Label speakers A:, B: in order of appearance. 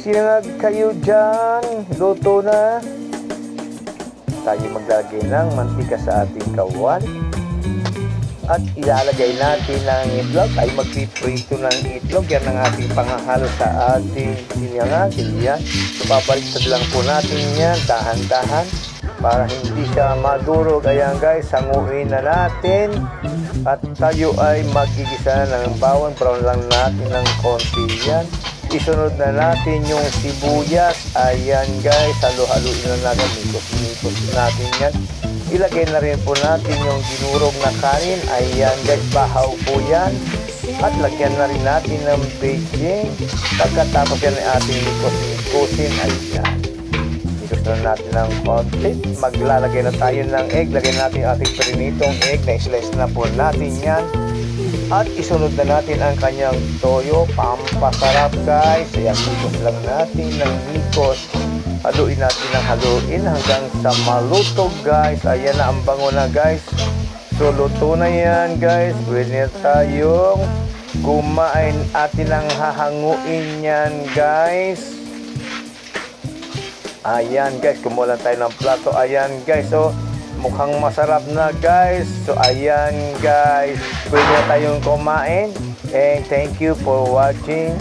A: Sinangag kayo dyan. Luto na. Tayo maglalagay ng mantika sa ating kawali. At ilalagay natin ng itlog. Tayo magpiprito ng itlog. Yan ang ating panghahalo sa ating sinangag. Yan. So, babaliktad lang po natin yan. Dahan-dahan. Para hindi siya madurog. Ayan guys, sanguin na natin. At tayo ay magigisa ng bawang. Brown lang natin ng konti yan. Isunod na natin yung sibuyas. Ayan guys, halo-haluin na natin. Mikos-mikos natin yan. Ilagay na rin po natin yung ginurog na kanin. Ayan guys, bahaw po yan. At lagyan na rin natin ng baking. Pagkatapos yan ay ating mikos-mikosin. Ayan. Mikos na natin ng konti. Maglalagay na tayo ng egg. Lagyan natin yung ating prinitong egg. Na-slice na po natin yan. At isunod na natin ang kanyang toyo. Pampasarap guys. Ayan, mikos lang natin ng mikos. Haluin natin ng haluin hanggang sa maluto guys. Ayan na, ang bango na guys. So luto na yan guys. Pwede na tayong kumain. Atin ang hahanguin yan guys. Ayan guys, kumuha lang tayo ng plato. Ayan guys, so mukhang masarap na guys. So ayan guys, pwede na tayong kumain. And thank you for watching.